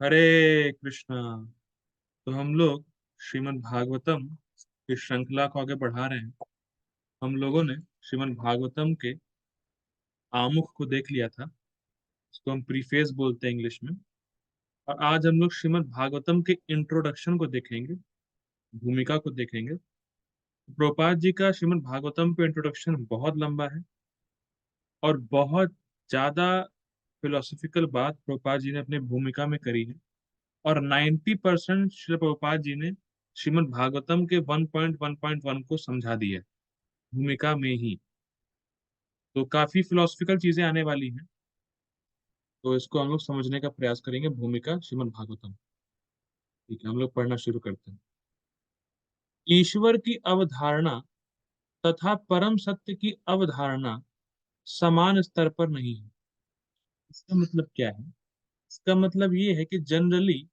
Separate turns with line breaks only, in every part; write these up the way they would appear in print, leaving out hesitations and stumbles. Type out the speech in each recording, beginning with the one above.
हरे कृष्णा। तो हम लोग श्रीमद् भागवतम की श्रृंखला को आगे बढ़ा रहे हैं। हम लोगों ने श्रीमद् भागवतम के आमुख को देख लिया था। इसको हम प्रीफेस बोलते हैं इंग्लिश में। और आज हम लोग श्रीमद् भागवतम के इंट्रोडक्शन को देखेंगे, भूमिका को देखेंगे। प्रभुपाद जी का श्रीमद् भागवतम पे इंट्रोडक्शन बहुत लंबा है और बहुत ज्यादा फिलोसफिकल बात प्रभुपाद जी ने अपनी भूमिका में करी है। और 90% श्री प्रभुपाद जी ने श्रीमद् भागवतम के 1.1.1 को समझा दिया है भूमिका में ही। तो काफी फिलोसफिकल चीजें आने वाली हैं, तो इसको हम लोग समझने का प्रयास करेंगे। भूमिका श्रीमद् भागवतम। ठीक है, हम लोग पढ़ना शुरू करते हैं। ईश्वर की अवधारणा तथा परम सत्य की अवधारणा समान स्तर पर नहीं है। इसका मतलब क्या है? इसका मतलब ये है कि जनरली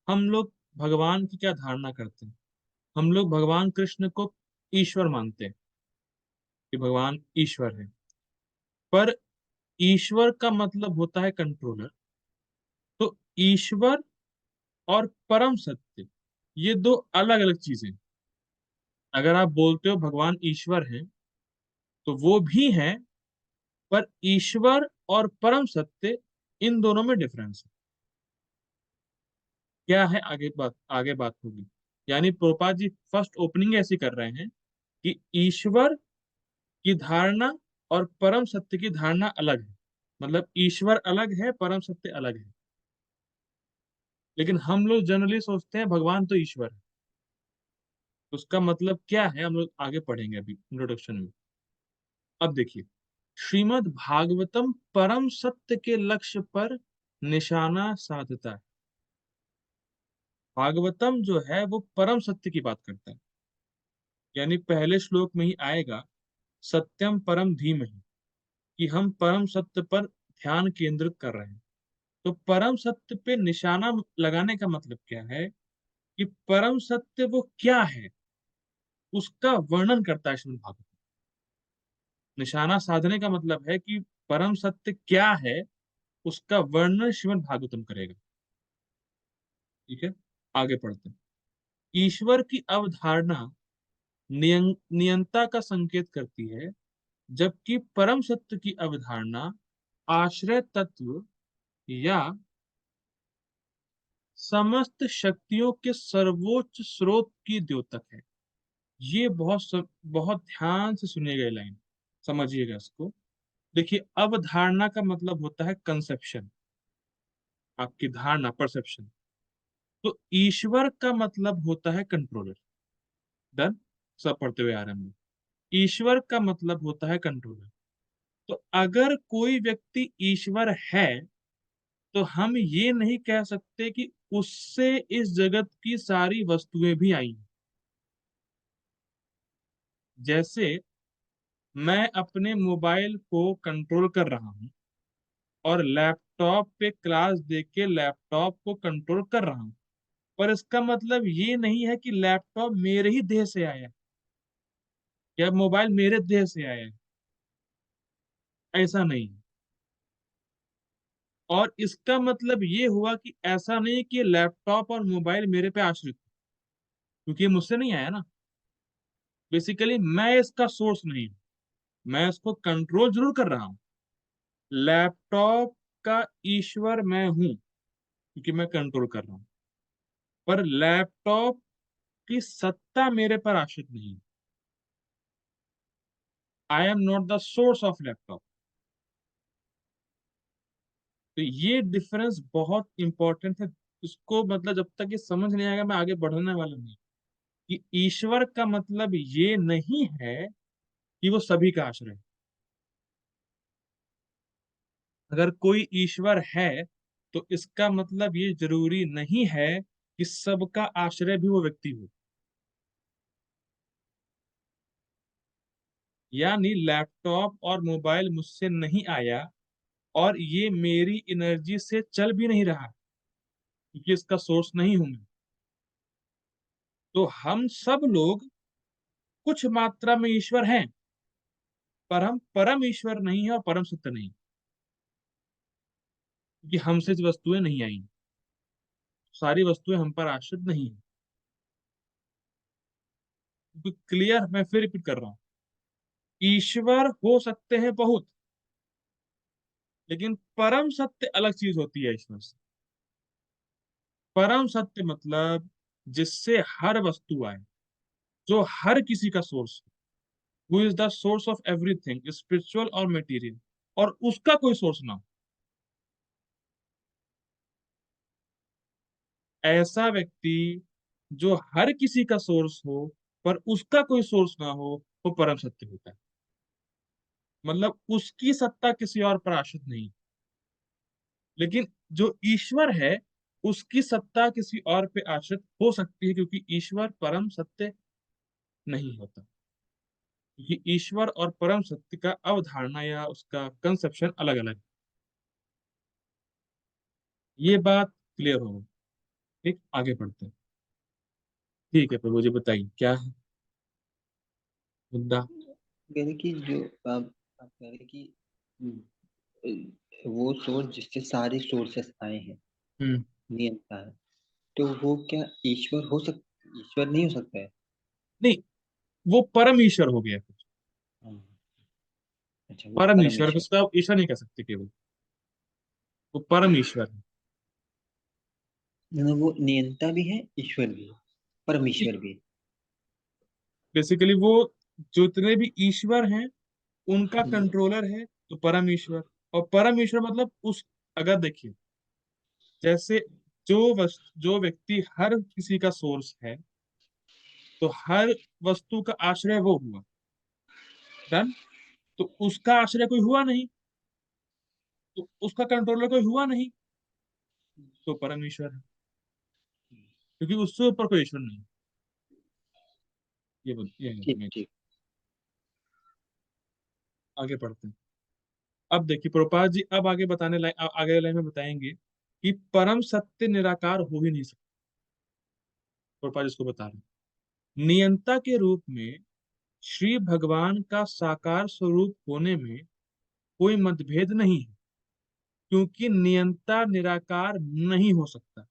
हम लोग भगवान की क्या धारणा करते हैं। हम लोग भगवान कृष्ण को ईश्वर मानते हैं कि भगवान ईश्वर है। पर ईश्वर का मतलब होता है कंट्रोलर। तो ईश्वर और परम सत्य, ये दो अलग अलग चीजें हैं। अगर आप बोलते हो भगवान ईश्वर है तो वो भी है, पर ईश्वर और परम सत्य, इन दोनों में डिफरेंस है। क्या है, आगे बात होगी। यानी प्रोपा जी फर्स्ट ओपनिंग ऐसी कर रहे हैं कि ईश्वर की धारणा और परम सत्य की धारणा अलग है। मतलब ईश्वर अलग है, परम सत्य अलग है। लेकिन हम लोग जनरली सोचते हैं भगवान तो ईश्वर है। उसका मतलब क्या है हम लोग आगे पढ़ेंगे अभी इंट्रोडक्शन में। अब देखिए, श्रीमद् भागवतम परम सत्य के लक्ष्य पर निशाना साधता है। भागवतम जो है वो परम सत्य की बात करता है। यानी पहले श्लोक में ही आएगा, सत्यम परम धीमहि, कि हम परम सत्य पर ध्यान केंद्रित कर रहे हैं। तो परम सत्य पे निशाना लगाने का मतलब क्या है कि परम सत्य वो क्या है, उसका वर्णन करता है श्रीमद् भागवत। निशाना साधने का मतलब है कि परम सत्य क्या है, उसका वर्णन श्रीमद् भागवतम करेगा। ठीक है, आगे पढ़ते हैं। ईश्वर की अवधारणा नियंता का संकेत करती है, जबकि परम सत्य की अवधारणा आश्रय तत्व या समस्त शक्तियों के सर्वोच्च स्रोत की द्योतक है। ये बहुत ध्यान से सुनिएगा, ये लाइन समझिएगा इसको। देखिए, अवधारणा का मतलब होता है कंसेप्शन, आपकी धारणा, परसेप्शन। तो ईश्वर का मतलब होता है कंट्रोलर। डन, सब पढ़ते हुए आ रहे हैं हम लोग। ईश्वर का मतलब होता है कंट्रोलर। तो अगर कोई व्यक्ति ईश्वर है तो हम ये नहीं कह सकते कि उससे इस जगत की सारी वस्तुएं भी आई हैं। जैसे मैं अपने मोबाइल को कंट्रोल कर रहा हूं और लैपटॉप पे क्लास देख के लैपटॉप को कंट्रोल कर रहा हूं, पर इसका मतलब ये नहीं है कि लैपटॉप मेरे ही देह से आया है या मोबाइल मेरे देह से आया है। ऐसा नहीं है। और इसका मतलब ये हुआ कि ऐसा नहीं कि लैपटॉप और मोबाइल मेरे पे आश्रित है, क्योंकि ये मुझसे नहीं आया ना। बेसिकली मैं इसका सोर्स नहीं हूं। मैं इसको कंट्रोल जरूर कर रहा हूं। लैपटॉप का ईश्वर मैं हूं क्योंकि मैं कंट्रोल कर रहा हूं, पर लैपटॉप की सत्ता मेरे पर आश्रित नहीं है। I am not the source of laptop. तो ये डिफरेंस बहुत इंपॉर्टेंट है। इसको मतलब जब तक ये समझ नहीं आएगा मैं आगे बढ़ने वाला नहीं। कि ईश्वर का मतलब ये नहीं है कि वो सभी का आश्रय है। अगर कोई ईश्वर है तो इसका मतलब ये जरूरी नहीं है कि सबका आश्रय भी वो व्यक्ति हो। यानी लैपटॉप और मोबाइल मुझसे नहीं आया और ये मेरी एनर्जी से चल भी नहीं रहा, क्योंकि इसका सोर्स नहीं हूं मैं। तो हम सब लोग कुछ मात्रा में ईश्वर हैं, पर हम परम ईश्वर नहीं है और परम सत्य नहीं, क्योंकि हमसे जो वस्तुएं नहीं आई। सारी वस्तुएं हम पर आश्रित नहीं है। क्लियर, मैं फिर रिपीट कर रहा हूँ। ईश्वर हो सकते हैं बहुत, लेकिन परम सत्य अलग चीज होती है ईश्वर से। परम सत्य मतलब जिससे हर वस्तु आए, जो हर किसी का source, who is the source of everything, spiritual और मटेरियल, और उसका कोई सोर्स ना हो। ऐसा व्यक्ति जो हर किसी का सोर्स हो पर उसका कोई सोर्स ना हो, वो परम सत्य होता है। मतलब उसकी सत्ता किसी और पर आश्रित नहीं। लेकिन जो ईश्वर है, उसकी सत्ता किसी और पे आश्रित हो सकती है, क्योंकि ईश्वर परम सत्य नहीं होता। क्योंकि ईश्वर और परम सत्य का अवधारणा या उसका कंसेप्शन अलग अलग है। ये बात क्लियर हो? ठीक, आगे बढ़ते हैं। ठीक है, प्रभु जी बताइए क्या है मुद्दा।
कह रहे कि जो आप कह रहे कि वो सोर्स जिससे सारे सोर्सेस आए हैं,
हम्म।
नियंता है, तो वो क्या ईश्वर नहीं हो सकता है?
नहीं, वो परम ईश्वर हो गया कुछ।
हाँ, अच्छा, वो
परम ईश्वर,
परमेश्वर।
उसका आप ईश्वर नहीं कह सकते केवल, वो परम ईश्वर है।
मतलब वो नियंता भी है, ईश्वर भी है, परमेश्वर भी है।
बेसिकली वो जितने भी ईश्वर हैं उनका
हम्म,
कंट्रोलर है तो परम ईश्वर। और परम ईश्वर मतलब उस, अगर देखिए, जैसे जो व्यक्ति हर किसी का सोर्स है, तो हर वस्तु का आश्रय वो हुआ। डन। तो उसका आश्रय कोई हुआ नहीं, तो उसका कंट्रोलर कोई हुआ नहीं, तो परम ईश्वर है, क्योंकि उससे ऊपर कोई ईश्वर नहीं। ये है
ठीक
मैं।
ठीक।
आगे पढ़ते हैं। अब देखिए प्रभुपाद जी अब आगे बताने लाइन, आगे लाइन में बताएंगे कि परम सत्य निराकार हो ही नहीं सकता। प्रभुपाद जी इसको बता रहे हैं, नियंता के रूप में श्री भगवान का साकार स्वरूप होने में कोई मतभेद नहीं है, क्योंकि नियंता निराकार नहीं हो सकता।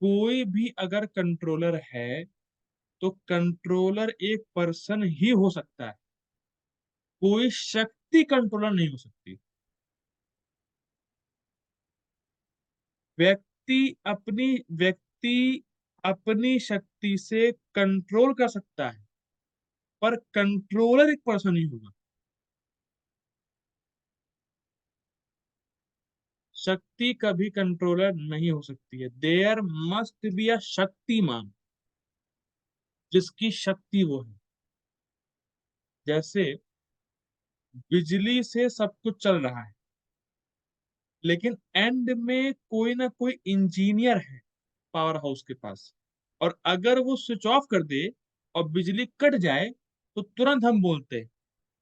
कोई भी अगर कंट्रोलर है तो कंट्रोलर एक पर्सन ही हो सकता है, कोई शक्ति कंट्रोलर नहीं हो सकती। व्यक्ति व्यक्ति अपनी शक्ति से कंट्रोल कर सकता है, पर कंट्रोलर एक पर्सन ही होगा। शक्ति कभी कंट्रोलर नहीं हो सकती है। देयर मस्ट बी अ शक्तिमान, जिसकी शक्ति वो है। जैसे बिजली से सब कुछ चल रहा है, लेकिन एंड में कोई ना कोई इंजीनियर है पावर हाउस के पास, और अगर वो स्विच ऑफ कर दे और बिजली कट जाए, तो तुरंत हम बोलते हैं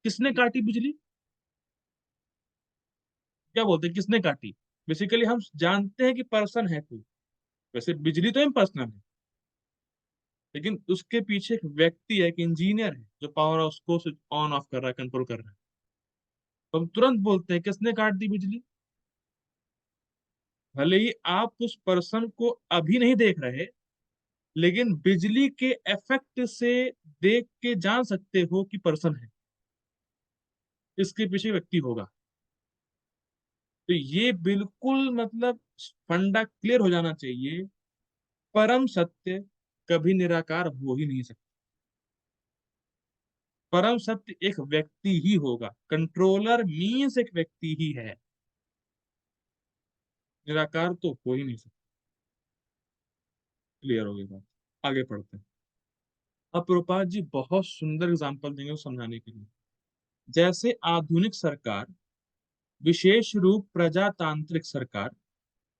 किसने काटी बिजली। क्या बोलते हैं, किसने काटी। बेसिकली हम जानते हैं कि पर्सन है कोई। वैसे बिजली तो इम्पर्सनल है, लेकिन उसके पीछे एक व्यक्ति है, एक इंजीनियर है जो पावर हाउस को स्विच ऑन ऑफ कर रहा है, कंट्रोल कर रहा है। तो हम तुरंत बोलते हैं किसने काट दी बिजली। भले ही आप उस पर्सन को अभी नहीं देख रहे, लेकिन बिजली के इफेक्ट से देख के जान सकते हो कि पर्सन है, इसके पीछे व्यक्ति होगा। तो ये बिल्कुल मतलब फंडा क्लियर हो जाना चाहिए। परम सत्य कभी निराकार हो ही नहीं सकता। परम सत्य एक व्यक्ति ही होगा, कंट्रोलर मीन्स एक व्यक्ति ही है, निराकार तो हो ही नहीं सकता। क्लियर हो गई बात, आगे पढ़ते हैं। अब प्रभुपाद जी बहुत सुंदर एग्जांपल देंगे उसको समझाने के लिए। जैसे आधुनिक सरकार, विशेष रूप प्रजातांत्रिक सरकार,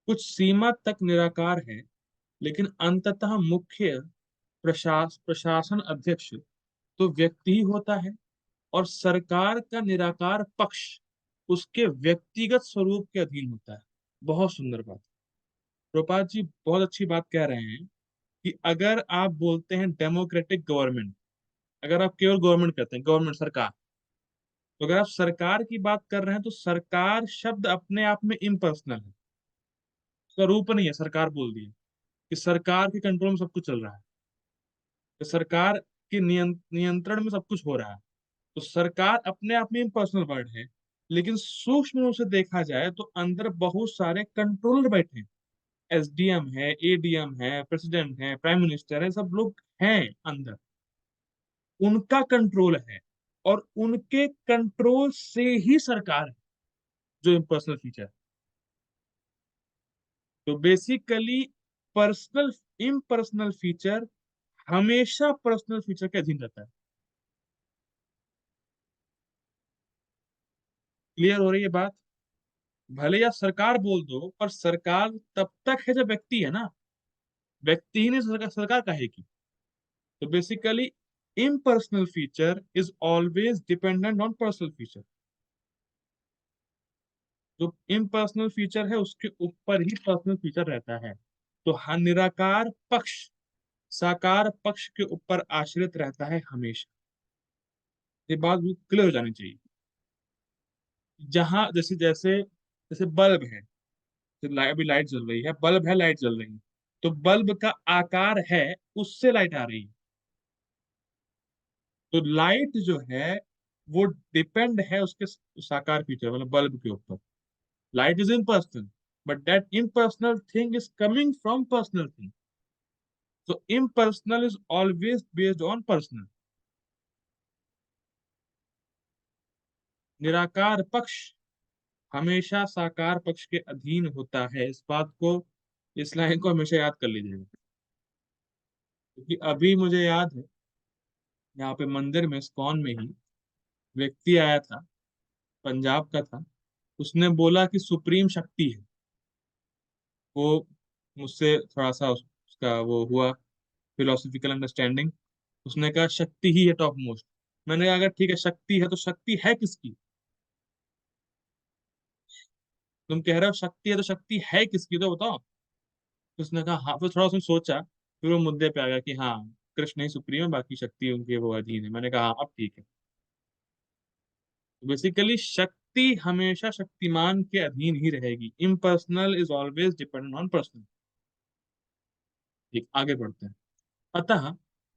कुछ सीमा तक निराकार है, लेकिन अंततः मुख्य प्रशासन अध्यक्ष तो व्यक्ति ही होता है, और सरकार का निराकार पक्ष उसके व्यक्तिगत स्वरूप के अधीन होता है। बहुत सुंदर बात। प्रभुपाद जी बहुत अच्छी बात कह रहे हैं कि अगर आप बोलते हैं डेमोक्रेटिक गवर्नमेंट, अगर आप केवल गवर्नमेंट कहते हैं, गवर्नमेंट सरकार, तो अगर आप सरकार की बात कर रहे हैं तो सरकार शब्द अपने आप में इम्पर्सनल है। उसका रूप नहीं है, सरकार बोल दी है कि सरकार के कंट्रोल में सब कुछ चल रहा है, तो सरकार के नियंत्रण में सब कुछ हो रहा है। तो सरकार अपने आप में इम्पर्सनल वर्ड है, लेकिन सूक्ष्म रूप से देखा जाए तो अंदर बहुत सारे कंट्रोलर बैठे हैं। एसडीएम है, एडीएम है, प्रेसिडेंट है, प्राइम मिनिस्टर है, सब लोग हैं अंदर, उनका कंट्रोल है, और उनके कंट्रोल से ही सरकार है, जो इम्पर्सनल फीचर है। तो बेसिकली पर्सनल इम्पर्सनल फीचर हमेशा पर्सनल फीचर के अधीन रहता है। क्लियर हो रही है बात? भले या सरकार बोल दो, पर सरकार तब तक है जब व्यक्ति है ना, व्यक्ति ही नहीं, सरकार सरकार कहेगी। तो basically impersonal feature is always dependent on personal feature. जो इम्पर्सनल फीचर है उसके ऊपर ही पर्सनल फीचर रहता है। तो हाँ, निराकार पक्ष साकार पक्ष के ऊपर आश्रित रहता है हमेशा। ये बात क्लियर हो जानी चाहिए। जहां जैसे जैसे जैसे बल्ब है, तो अभी लाइट जल रही है, बल्ब है, लाइट जल रही है, तो बल्ब का आकार है, उससे लाइट आ रही है। तो लाइट जो है वो डिपेंड है उसके साकार फीचर मतलब बल्ब के ऊपर। Light is impersonal, but that impersonal thing is coming from personal thing. So impersonal is always based on personal। निराकार पक्ष हमेशा साकार पक्ष के अधीन होता है। इस बात को, इस लाइन को हमेशा याद कर लीजिएगा, क्योंकि अभी मुझे याद है यहाँ पे मंदिर में इस्कॉन में ही व्यक्ति आया था, पंजाब का था। उसने बोला कि सुप्रीम शक्ति है। वो मुझसे थोड़ा सा उसका वो हुआ फिलोसफिकल अंडरस्टैंडिंग। उसने कहा शक्ति ही है टॉप मोस्ट। मैंने कहा अगर ठीक है शक्ति है, तो शक्ति है किसकी? तुम कह रहे हो शक्ति है, तो शक्ति है किसकी तो बताओ। तो उसने कहा हाँ, फिर थोड़ा उसने सोचा, फिर वो मुद्दे पे आ गया कि हाँ, कृष्ण ही सुप्रीम है, बाकी शक्ति उनके वो अधीन है। मैंने कहा हाँ, अब ठीक है। तो बेसिकली शक्ति हमेशा शक्तिमान के अधीन ही रहेगी। Impersonal is always dependent on personal. ठीक, आगे बढ़ते हैं। अतः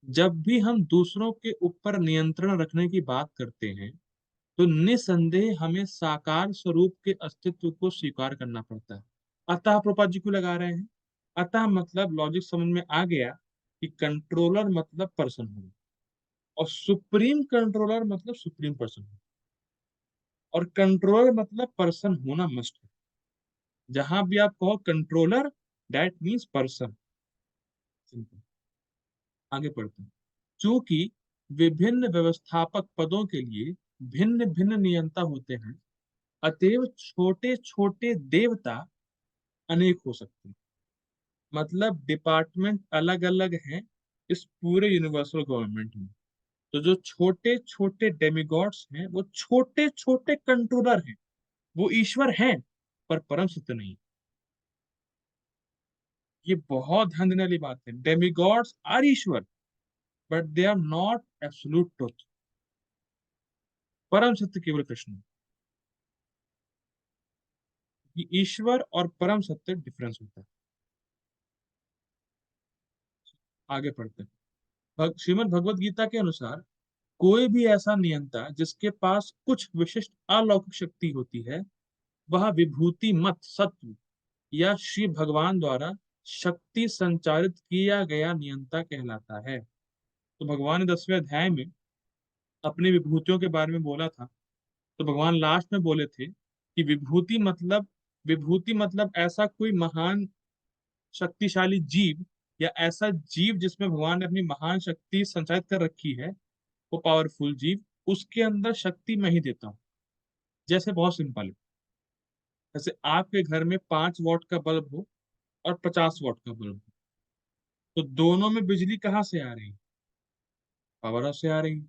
जब भी हम दूसरों के ऊपर नियंत्रण रखने की बात करते हैं, तो निसंदेह हमें साकार स्वरूप के अस्तित्व को स्वीकार करना पड़ता है। अतः प्रोपा जी क्यों लगा रहे हैं? अतः मतलब लॉजिक समझ में आ गया कि कंट्रोलर मतलब पर्सन होगा, और सुप्रीम कंट्रोलर मतलब सुप्रीम पर्सन होगा, और कंट्रोलर मतलब पर्सन होना मस्ट है। जहां भी आप कहो controller, that means person. Simple. आगे पढ़ते हैं। चूंकि विभिन्न व्यवस्थापक पदों के लिए भिन्न भिन्न नियंता होते हैं, अतएव छोटे छोटे देवता अनेक हो सकते हैं। मतलब डिपार्टमेंट अलग अलग हैं इस पूरे यूनिवर्सल गवर्नमेंट में। तो जो छोटे छोटे डेमिगॉड्स हैं वो छोटे छोटे कंट्रोलर हैं। वो ईश्वर हैं, पर परम सत्य नहीं। ये बहुत ध्यान देने वाली बात है। डेमिगॉड्स आर ईश्वर, but they are not absolute truth. परम सत्य केवल कृष्ण है। कि ईश्वर और परम सत्य डिफरेंस होता है। आगे पढ़ते हैं। श्रीमद् भगवत गीता के अनुसार कोई भी ऐसा नियंता जिसके पास कुछ विशिष्ट अलौकिक शक्ति होती है, वह विभूति मत सत्व या श्री भगवान द्वारा शक्ति संचारित किया गया नियंता कहलाता है। तो भगवान ने 10वें अध्याय में अपनी विभूतियों के बारे में बोला था। तो भगवान लास्ट में बोले थे कि विभूति मतलब ऐसा कोई महान शक्तिशाली जीव, या ऐसा जीव जिसमें भगवान ने अपनी महान शक्ति संचालित कर रखी है, वो पावरफुल जीव, उसके अंदर शक्ति मैं ही देता हूँ। जैसे बहुत सिंपल है, जैसे आपके घर में 5 वॉट का बल्ब हो और 50 वॉट का बल्ब हो, तो दोनों में बिजली कहाँ से आ रही है? पावर हाउस से आ रही है।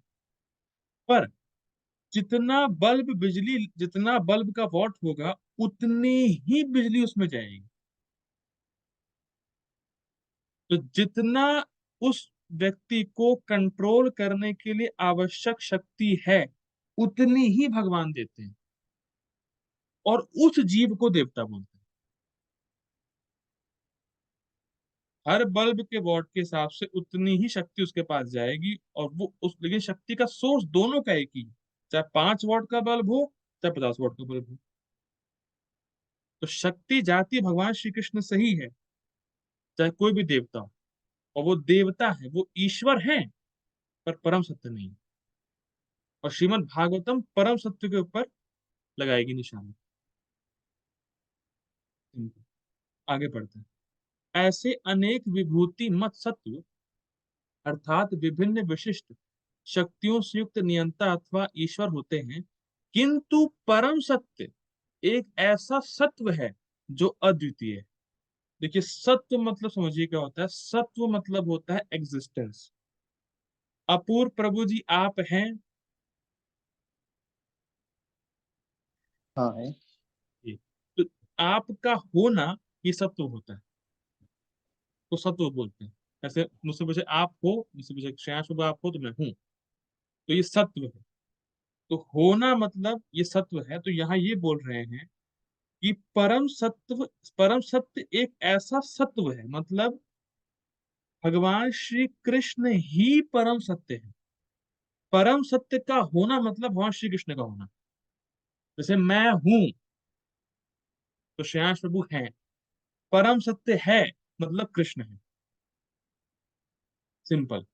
पर जितना बल्ब का वॉट होगा, उतनी ही बिजली उसमें जाएगी। तो जितना उस व्यक्ति को कंट्रोल करने के लिए आवश्यक शक्ति है, उतनी ही भगवान देते हैं, और उस जीव को देवता बोलते हैं। हर बल्ब के वॉट के हिसाब से उतनी ही शक्ति उसके पास जाएगी, और वो उस, लेकिन शक्ति का सोर्स दोनों का एक ही है। चाहे 5 वॉट का बल्ब हो, चाहे 50 वॉट का बल्ब हो। तो शक्ति जाती भगवान श्री कृष्ण से ही है, चाहे कोई भी देवता हो। और वो देवता है, वो ईश्वर है, पर परम सत्य नहीं है। और श्रीमद् भागवतम परम सत्य के ऊपर लगाएगी निशाना। आगे बढ़ते हैं। ऐसे अनेक विभूति मत सत्व, अर्थात विभिन्न विशिष्ट शक्तियों से युक्त नियंता अथवा ईश्वर होते हैं, किंतु परम सत्य एक ऐसा सत्व है जो अद्वितीय है। देखिए, सत्व मतलब समझिए क्या होता है। सत्व मतलब होता है एग्जिस्टेंस। अपूर्व प्रभु जी आप हैं।
हाँ है।
ये तो आपका होना, ये सत्व होता है, तो सत्व बोलते हैं। ऐसे मुझसे पूछे आप हो, मुझसे पूछे श्रेयांश बाबू आप हो, तो मैं हूं, तो ये सत्व है। तो होना मतलब ये सत्व है। तो यहाँ ये बोल रहे हैं कि परम सत्य एक ऐसा सत्व है, मतलब भगवान श्री कृष्ण ही परम सत्य है। परम सत्य का होना मतलब भगवान श्री कृष्ण का होना। जैसे मैं हूं, तो श्रेयांश प्रभु हैं। परम सत्य है मतलब कृष्ण है। सिंपल।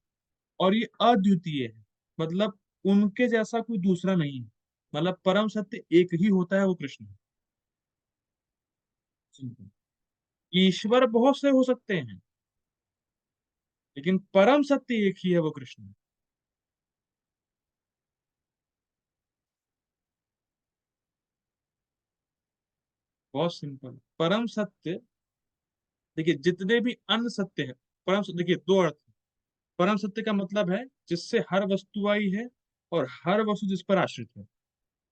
और ये अद्वितीय है, मतलब उनके जैसा कोई दूसरा नहीं है। मतलब परम सत्य एक ही होता है, वो कृष्ण है। सिंपल। ईश्वर बहुत से हो सकते हैं, लेकिन परम सत्य एक ही है, वो कृष्ण है। बहुत सिंपल। परम सत्य, देखिए जितने भी अन्य सत्य है, परम सत्य, देखिए दो अर्थ है। परम सत्य का मतलब है जिससे हर वस्तु आई है और हर वस्तु जिस पर आश्रित है,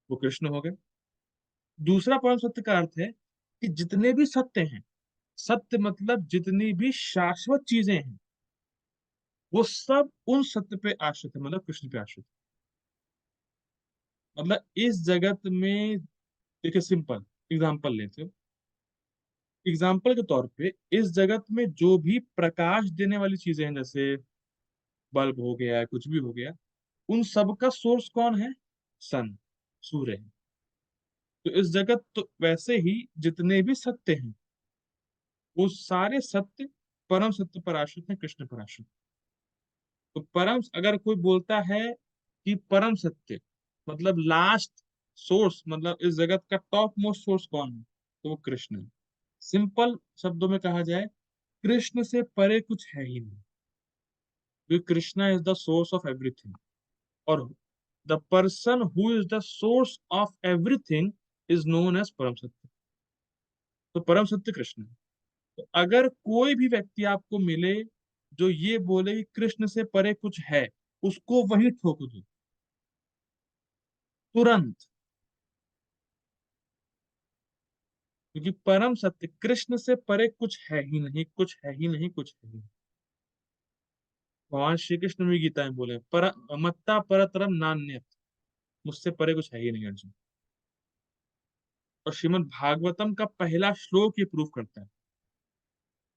वो कृष्ण हो गए। दूसरा परम सत्य का अर्थ है कि जितने भी सत्य हैं, सत्य मतलब जितनी भी शाश्वत चीजें हैं, वो सब उन सत्य पे आश्रित है, मतलब कृष्ण पे आश्रित है। मतलब इस जगत में, देखिए सिंपल एग्जाम्पल लेते हो। एग्जाम्पल के तौर पे इस जगत में जो भी प्रकाश देने वाली चीजें हैं, जैसे बल्ब हो गया, कुछ भी हो गया, उन सब का सोर्स कौन है? सन, सूर्य है। तो इस जगत, तो वैसे ही जितने भी सत्य हैं, वो सारे सत्य परम सत्य पर आश्रित हैं, कृष्ण पर आश्रित। तो परम, अगर कोई बोलता है कि परम सत्य मतलब लास्ट सोर्स, मतलब इस जगत का टॉप मोस्ट सोर्स कौन है, तो वो कृष्ण है। सिंपल शब्दों में कहा जाए, कृष्ण से परे कुछ है ही नहीं, क्योंकि Krishna is the source of everything. और the person who is the source of everything is known as परम सत्य। तो परम सत्य कृष्ण है। तो अगर कोई भी व्यक्ति आपको मिले जो ये बोले कि कृष्ण से परे कुछ है, उसको वही ठोक दो तुरंत। क्योंकि परम सत्य कृष्ण से परे कुछ है ही नहीं, कुछ है ही नहीं, कुछ है ही नहीं। भगवान श्री कृष्ण भी गीता में बोले, पर मत्ता परतरम नान्यत्, मुझसे परे कुछ है ही नहीं अर्जुन। और श्रीमद् भागवतम का पहला श्लोक ये प्रूफ करता है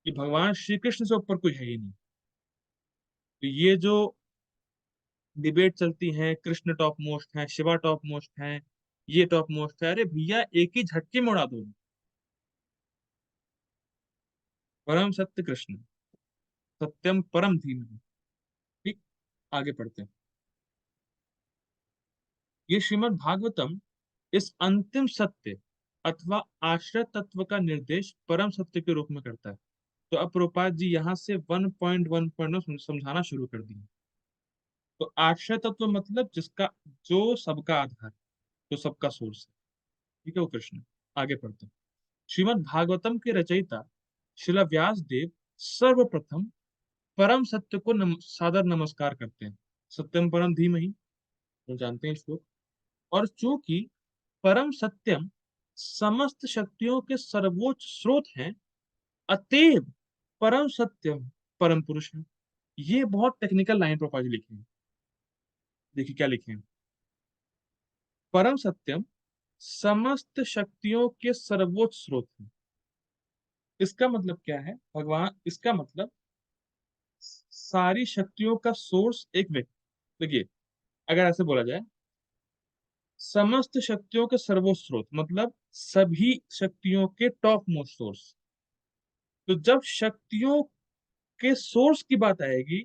कि भगवान श्री कृष्ण से ऊपर कोई है ही नहीं। तो ये जो डिबेट चलती है, कृष्ण टॉप मोस्ट है, शिवा टॉप मोस्ट है, ये टॉप मोस्ट है, अरे भैया एक ही झटके में उड़ा दो। परम सत्य कृष्ण, सत्यम परम धीमहि। ठीक। आगे पढ़ते हैं। ये श्रीमद् भागवतम इस अंतिम सत्य अथवा आश्रय तत्व का निर्देश परम सत्य के रूप में करता है। तो अब प्रभुपाद जी यहाँ से 1.1 समझाना शुरू कर दिए। तो आश्रय तत्व मतलब जिसका, जो सबका आधार, जो सबका सोर्स है, ठीक है, वो कृष्ण। आगे पढ़ते हैं। श्रीमद् भागवतम के रचयिता श्रील व्यास देव सर्वप्रथम परम सत्य को सादर नमस्कार करते हैं। सत्यम परम धीमहि, हम जानते हैं इसको। और चूंकि परम सत्यम समस्त शक्तियों के सर्वोच्च स्रोत हैं, अतएव परम सत्यम परम पुरुष है। ये बहुत टेक्निकल लाइन प्रोपाल जी लिखे हैं। देखिए क्या लिखे हैं। परम सत्यम समस्त शक्तियों के सर्वोच्च स्रोत है, इसका मतलब क्या है? भगवान, इसका मतलब सारी शक्तियों का सोर्स एक व्यक्ति। देखिए, अगर ऐसे बोला जाए, समस्त शक्तियों के सर्वस्रोत मतलब सभी शक्तियों के टॉप मोस्ट सोर्स। तो जब शक्तियों के सोर्स की बात आएगी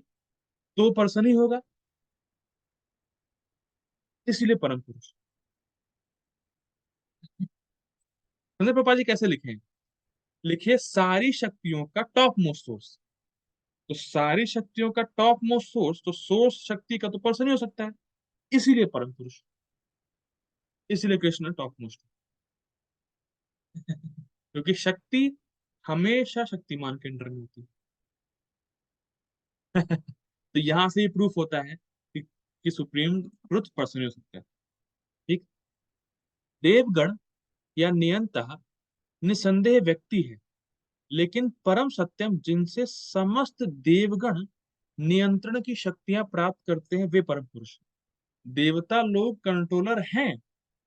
तो पर्सन ही होगा, इसीलिए परम पुरुष। चंद्र प्रभा जी कैसे लिखे? लिखे सारी शक्तियों का टॉप मोस्ट सोर्स। तो सारी शक्तियों का टॉप मोस्ट सोर्स, तो सोर्स शक्ति का तो पर्सन ही हो सकता है, इसीलिए परम पुरुष, इसीलिए कृष्ण टॉप मोस्ट। क्योंकि शक्ति हमेशा शक्तिमान के अंडर में होती है। तो यहां से ये प्रूफ होता है कि सुप्रीम ट्रुथ पर्सन हो सकता है। ठीक। देवगण या नियंता निसंदेह व्यक्ति है, लेकिन परम सत्यम जिनसे समस्त देवगण नियंत्रण की शक्तियां प्राप्त करते हैं वे परम पुरुष हैं। देवता लोग कंट्रोलर हैं,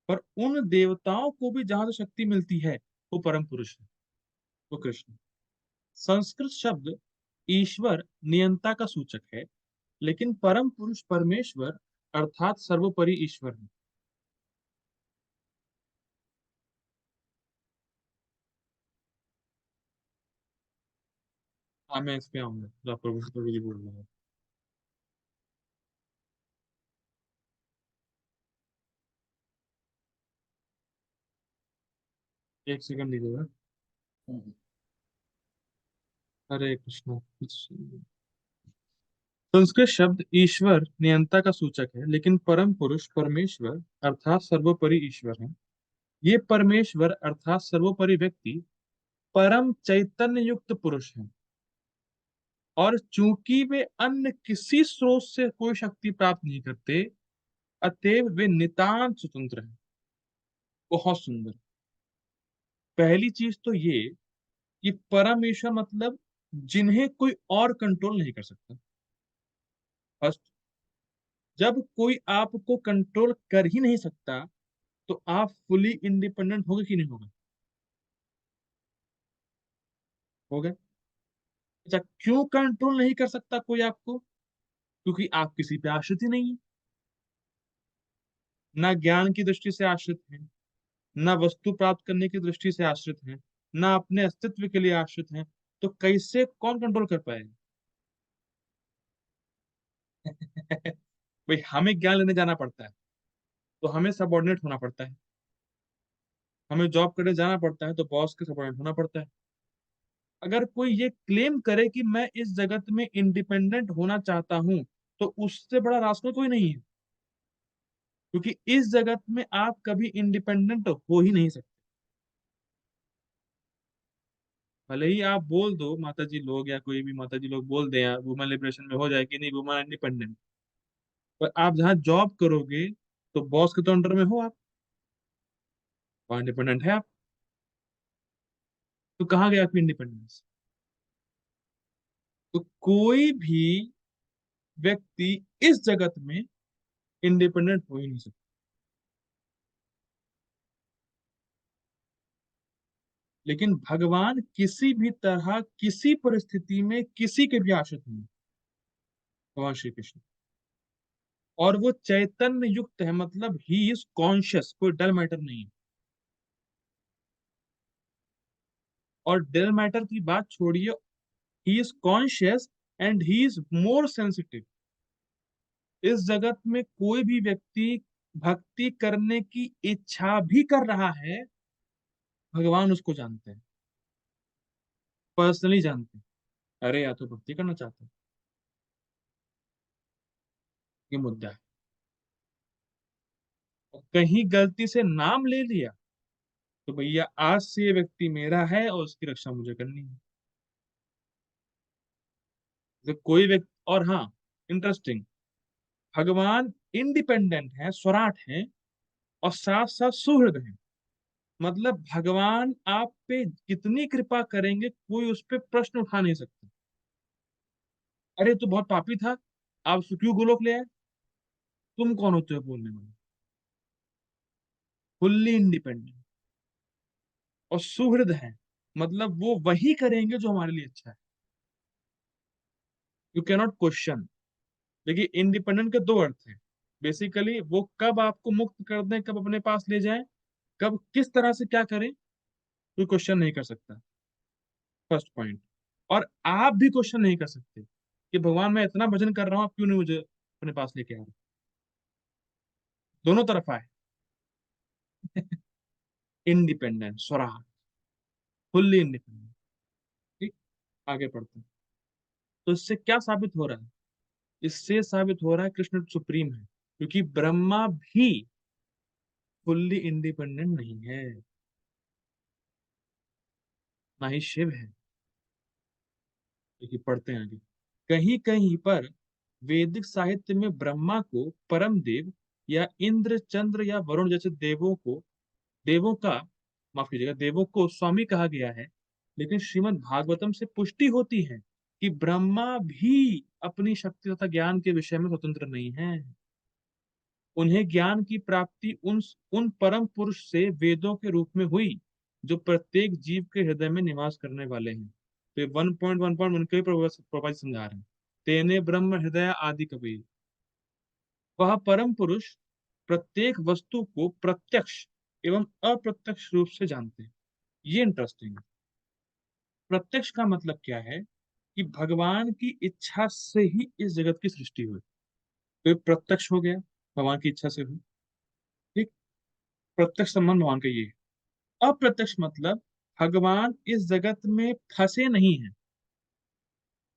पर उन देवताओं को भी जहां से शक्ति मिलती है वो परम पुरुष है, वो कृष्ण। संस्कृत शब्द ईश्वर नियंता का सूचक है, लेकिन परम पुरुष परमेश्वर अर्थात सर्वोपरि ईश्वर है। हाँ, मैं इस पे आऊंगा जो आप प्रभु जी बोल रहे हैं। एक सेकंड दीजिएगा।
हम्म।
हरे कृष्ण। संस्कृत शब्द ईश्वर नियंता का सूचक है, लेकिन परम पुरुष परमेश्वर अर्थात सर्वोपरि ईश्वर है। ये परमेश्वर अर्थात सर्वोपरि व्यक्ति परम चैतन्य युक्त पुरुष है, और चूंकि वे अन्य किसी स्रोत से कोई शक्ति प्राप्त नहीं करते, अतएव वे नितांत स्वतंत्र हैं। बहुत सुंदर। पहली चीज तो ये कि परमेश्वर मतलब जिन्हें कोई और कंट्रोल नहीं कर सकता। फर्स्ट, जब कोई आपको कंट्रोल कर ही नहीं सकता तो आप फुली इंडिपेंडेंट होगे कि नहीं होगा? होगा। अच्छा, क्यों कंट्रोल नहीं कर सकता कोई आपको? क्योंकि आप किसी पे आश्रित ही नहीं है। ना ज्ञान की दृष्टि से आश्रित है, ना वस्तु प्राप्त करने की दृष्टि से आश्रित है, ना अपने अस्तित्व के लिए आश्रित है। तो कैसे कौन कंट्रोल कर पाएगा? भाई, हमें ज्ञान लेने जाना पड़ता है तो हमें सबॉर्डिनेट होना पड़ता है। हमें जॉब करने जाना पड़ता है तो बॉस के सबॉर्डिनेट होना पड़ता है। अगर कोई ये क्लेम करे कि मैं इस जगत में इंडिपेंडेंट होना चाहता हूं, तो उससे बड़ा रास्ता कोई नहीं है। क्योंकि इस जगत में आप कभी इंडिपेंडेंट हो ही नहीं सकते। भले ही आप बोल दो, माता जी लोग या कोई भी माता जी लोग बोल दे यार वुमेन लिबरेशन में हो जाए कि नहीं वुमेन इंडिपेंडेंट, पर आप जहाँ जॉब करोगे तो बॉस के तो अंडर में हो आप, वहाँ इंडिपेंडेंट है आप। तो कहाँ गया आपकी इंडिपेंडेंस? तो कोई भी व्यक्ति इस जगत में इंडिपेंडेंट हो ही नहीं सकता। लेकिन भगवान किसी भी तरह किसी परिस्थिति में किसी के भी आश्रित नहीं। भगवान श्री कृष्ण, और वो चैतन्य युक्त है, मतलब ही इज कॉन्शियस, कोई डल मैटर नहीं है। और डल मैटर की बात छोड़िए, he is conscious and he is more sensitive. इस जगत में कोई भी व्यक्ति भक्ति करने की इच्छा भी कर रहा है, भगवान उसको जानते हैं, पर्सनली जानते हैं। अरे या तो भक्ति करना चाहते हैं, ये मुद्दा है। और कहीं गलती से नाम ले लिया तो भैया आज से ये व्यक्ति मेरा है और उसकी रक्षा मुझे करनी है। जैसे कोई व्यक्ति, और हाँ, इंटरेस्टिंग, भगवान इंडिपेंडेंट है, स्वराट है, और साथ साथ सुहृद है। मतलब भगवान आप पे कितनी कृपा करेंगे कोई उस पर प्रश्न उठा नहीं सकता। अरे तू बहुत पापी था, आप उसको क्यों गोलोक ले आए? तुम कौन होते हो बोलने वाले? फुल्ली इंडिपेंडेंट और सुहृद है। मतलब वो वही करेंगे जो हमारे लिए अच्छा है। You cannot question. देखिए, इंडिपेंडेंट के दो अर्थ हैं। बेसिकली वो कब आपको मुक्त कर दें, कब अपने पास ले जाएं, कब किस तरह से क्या करें, कोई क्वेश्चन नहीं कर सकता। First point. और आप भी क्वेश्चन नहीं कर सकते कि भगवान मैं इतना भजन कर रहा हूँ, आप क्यों नहीं मुझे अपने पास लेके आ रहे। दोनों तरफ आए। Independent, Swaraj, fully independent. ठीक। आगे पढ़ते हैं। तो इससे क्या साबित हो रहा है? इससे साबित हो रहा है कृष्ण सुप्रीम है, क्योंकि ब्रह्मा भी फुल्ली इंडिपेंडेंट नहीं है, ना ही शिव है। देखिए, पढ़ते हैं आगे। कहीं कहीं पर वैदिक साहित्य में ब्रह्मा को परम देव या इंद्र, चंद्र या वरुण जैसे देवों का, माफ कीजिएगा, देवों को स्वामी कहा गया है। लेकिन श्रीमद् भागवतम से पुष्टि होती है कि ब्रह्मा भी अपनी शक्ति तथा ज्ञान के विषय में स्वतंत्र नहीं है। उन्हें ज्ञान की प्राप्ति उन परम पुरुष से वेदों के रूप में हुई, जो प्रत्येक जीव के हृदय में निवास करने वाले हैं। तो ये 1.1.1 के प्रभा जी समझा रहे हैं। तेने ब्रह्म हृदय आदि कबीर। वह परम पुरुष प्रत्येक वस्तु को प्रत्यक्ष एवं अप्रत्यक्ष रूप से जानते हैं। ये इंटरेस्टिंग है। प्रत्यक्ष का मतलब क्या है? कि भगवान की इच्छा से ही इस जगत की सृष्टि हुई। तो ये प्रत्यक्ष हो गया, भगवान की इच्छा से हुई। ठीक। प्रत्यक्ष संबंध भगवान का ये है। अप्रत्यक्ष मतलब भगवान इस जगत में फंसे नहीं हैं,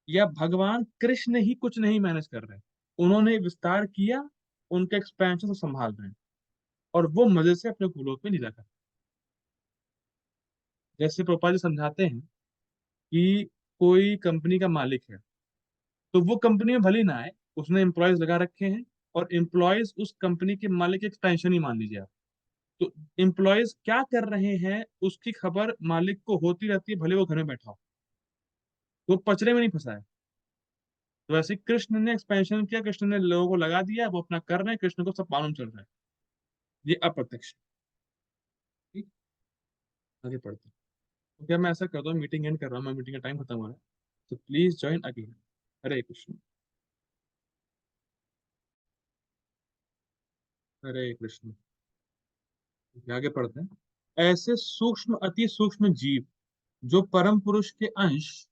या भगवान कृष्ण ही कुछ नहीं मैनेज कर रहे हैं। उन्होंने विस्तार किया, उनका एक्सपेंशन संभाल रहे हैं, और वो मजे से अपने गोलोक में लीला कर रहे हैं। जैसे प्रोपा जी समझाते हैं कि कोई कंपनी का मालिक है, तो वो कंपनी में भले ही ना आए, उसने एम्प्लॉयज लगा रखे हैं, और एम्प्लॉयज उस कंपनी के मालिक के एक्सटेंशन ही मान लीजिए आप। तो एम्प्लॉयज क्या कर रहे हैं उसकी खबर मालिक को होती रहती है, भले वो घर में बैठा हो। तो पचड़े में नहीं फंसा है। तो वैसे कृष्ण ने एक्सपेंशन किया, कृष्ण ने लोगों को लगा दिया, वो अपना कर रहे हैं, कृष्ण को सब मालूम चल रहा है। ये अप्रत्यक्ष। ठीक। आगे पढ़ते हैं। तो क्या मैं ऐसा करता हूँ, मीटिंग एंड कर रहा हूँ, मैं मीटिंग का टाइम खत्म हो रहा है। तो प्लीज ज्वाइन अगेन। हरे कृष्ण। हरे कृष्ण। आगे पढ़ते हैं। ऐसे सूक्ष्म, अति सूक्ष्म जीव जो परम पुरुष के अंश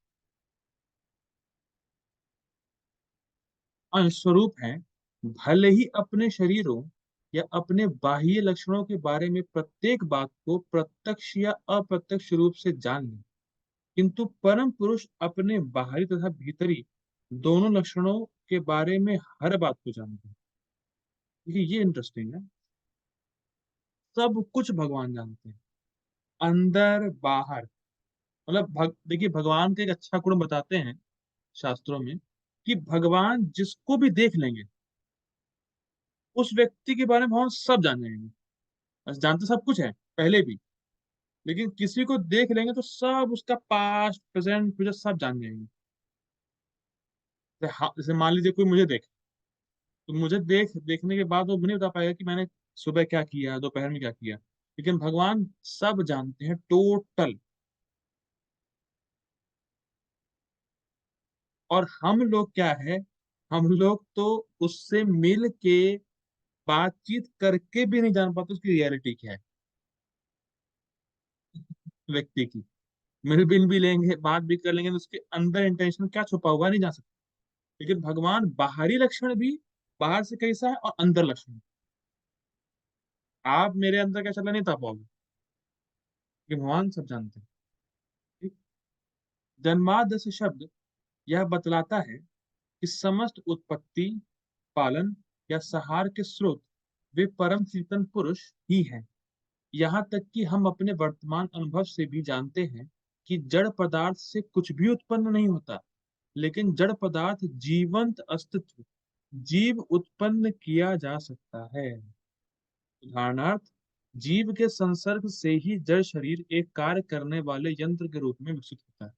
स्वरूप हैं, भले ही अपने शरीरों या अपने बाह्य लक्षणों के बारे में प्रत्येक बात को प्रत्यक्ष या अप्रत्यक्ष रूप से जान लें, किंतु परम पुरुष अपने बाहरी तथा भीतरी दोनों लक्षणों के बारे में हर बात को जानते हैं। देखिए, ये इंटरेस्टिंग है। सब कुछ भगवान जानते हैं, अंदर बाहर। मतलब देखिए, भगवान का एक अच्छा गुण बताते हैं शास्त्रों में, कि भगवान जिसको भी देख लेंगे, उस व्यक्ति के बारे में भगवान सब जान जाएंगे। बस जानते सब कुछ है पहले भी, लेकिन किसी को देख लेंगे तो सब उसका पास्ट प्रेजेंट फ्यूचर सब जान जाएंगे। जैसे मान लीजिए कोई मुझे देखे, तो मुझे देखने के बाद वो नहीं बता पाएगा कि मैंने सुबह क्या किया, दोपहर में क्या किया। लेकिन भगवान सब जानते हैं, टोटल। और हम लोग क्या है? हम लोग तो उससे मिल के बातचीत करके भी नहीं जान पाते उसकी रियलिटी क्या है, व्यक्ति की। मिल भी लेंगे, बात भी कर लेंगे, तो उसके अंदर इंटेंशन क्या छुपा हुआ है, नहीं जा सकता। लेकिन भगवान बाहरी लक्षण भी, बाहर से कैसा है, और अंदर लक्षण, आप मेरे अंदर क्या चल रहा है नहीं बता पाओगे, कि भगवान सब जानते हैं। ठीक। जन्माद्यस्य शब्द यह बतलाता है कि समस्त उत्पत्ति, पालन या संहार के स्रोत वे परम चेतन पुरुष ही हैं। यहाँ तक कि हम अपने वर्तमान अनुभव से भी जानते हैं कि जड़ पदार्थ से कुछ भी उत्पन्न नहीं होता, लेकिन जड़ पदार्थ जीवंत अस्तित्व, जीव उत्पन्न किया जा सकता है। उदाहरणार्थ, जीव के संसर्ग से ही जड़ शरीर एक कार्य करने वाले यंत्र के रूप में विकसित होता है।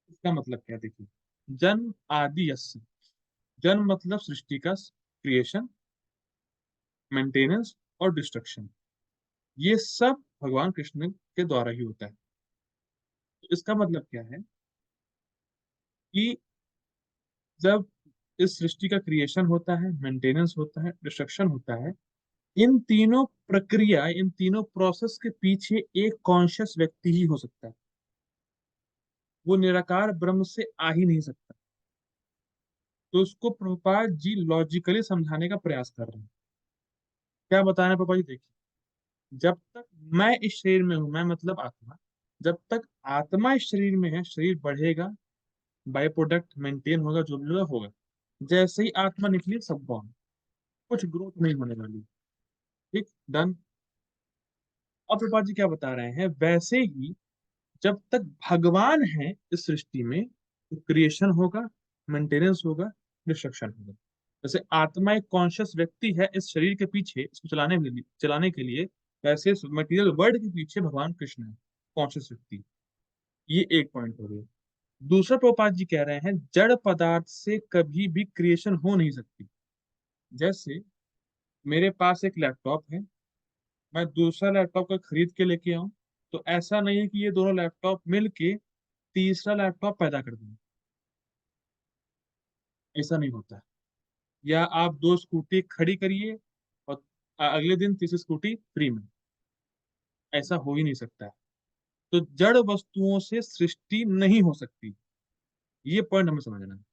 इसका मतलब क्या है? देखिए, जन्म आदि यस्य। जन्म मतलब सृष्टि का क्रिएशन, मेंटेनेंस और डिस्ट्रक्शन। ये सब भगवान कृष्ण के द्वारा ही होता है। तो इसका मतलब क्या है कि जब इस सृष्टि का क्रिएशन होता है, मेंटेनेंस होता है, डिस्ट्रक्शन होता है, इन तीनों प्रक्रिया, इन तीनों प्रोसेस के पीछे एक कॉन्शियस व्यक्ति ही हो सकता है। वो निराकार ब्रह्म से आ ही नहीं सकता। तो उसको प्रभुपाद जी लॉजिकली समझाने का प्रयास कर रहे हैं। क्या बताना पापा जी, देखिए, जब तक मैं इस शरीर में हूं, मैं मतलब आत्मा, जब तक आत्मा इस शरीर में है, शरीर बढ़ेगा, बाय प्रोडक्ट मेंटेन होगा, जो भी होगा होगा। जैसे ही आत्मा निकली, सब गॉन, कुछ ग्रोथ नहीं होने वाली। ठीक, डन। अब प्रभुपाद जी क्या बता रहे हैं, वैसे ही जब तक भगवान है इस सृष्टि में, तो क्रिएशन होगा, मेंटेनेंस होगा, डिस्ट्रक्शन होगा। जैसे आत्मा एक कॉन्शियस व्यक्ति है इस शरीर के पीछे, इसको चलाने के लिए, वैसे मटेरियल वर्ल्ड के पीछे भगवान कृष्ण है, कॉन्शियस व्यक्ति। ये एक पॉइंट हो गया। दूसरा प्रभुपाद जी कह रहे हैं, जड़ पदार्थ से कभी भी क्रिएशन हो नहीं सकती। जैसे मेरे पास एक लैपटॉप है, मैं दूसरा लैपटॉप का खरीद के लेके आऊं, तो ऐसा नहीं है कि ये दोनों लैपटॉप मिलके तीसरा लैपटॉप पैदा कर देंगे। ऐसा नहीं होता है। या आप दो स्कूटी खड़ी करिए और अगले दिन तीसरी स्कूटी फ्री में, ऐसा हो ही नहीं सकता है। तो जड़ वस्तुओं से सृष्टि नहीं हो सकती। ये पॉइंट हमें समझना है।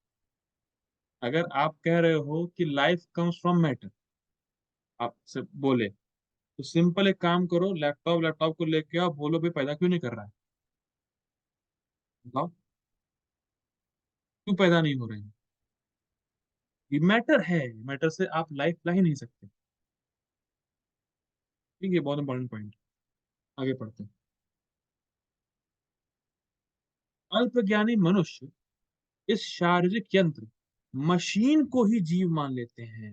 अगर आप कह रहे हो कि लाइफ कम्स फ्रॉम मैटर, आपसे बोले, तो सिंपल एक काम करो, लैपटॉप लैपटॉप को लेके आओ, बोलो भाई पैदा क्यों नहीं कर रहा है, बताओ, क्यों पैदा नहीं हो रहे हैं। ये मैटर है, मैटर से आप लाइफ ला ही नहीं सकते। ठीक है, बहुत इंपॉर्टेंट पॉइंट। आगे पढ़ते हैं। अल्पज्ञानी मनुष्य इस शारीरिक यंत्र, मशीन को ही जीव मान लेते हैं।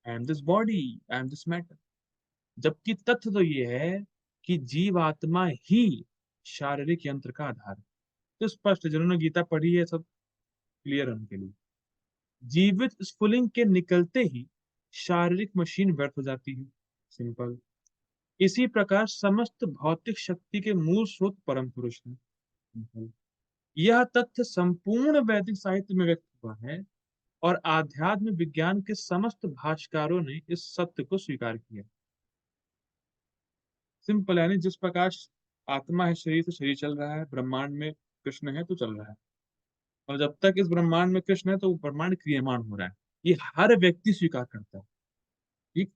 I am this body, I am this matter. जबकि तथ्य तो ये है कि जीव आत्मा ही शारीरिक यंत्र का आधार है। तो स्पष्ट है, जिन्होंने गीता पढ़ी है सब क्लियर है उनके लिए। जीवित स्फुलिंग के निकलते ही शारीरिक मशीन व्यर्थ हो जाती है, सिंपल। इसी प्रकार समस्त भौतिक शक्ति के मूल स्रोत परम पुरुष है, सिंपल। यह तथ्य संपूर्ण वैदिक साहित्य में व्यक्त हुआ है और आध्यात्म विज्ञान के समस्त भाष्यकारों ने इस सत्य को स्वीकार किया। सिंपल, यानी जिस प्रकार आत्मा है, शरीर से शरीर चल रहा है, ब्रह्मांड में कृष्ण है तो चल रहा है, और जब तक इस ब्रह्मांड में कृष्ण है तो ब्रह्मांड क्रियमान हो रहा है। ये हर व्यक्ति स्वीकार करता है। ठीक।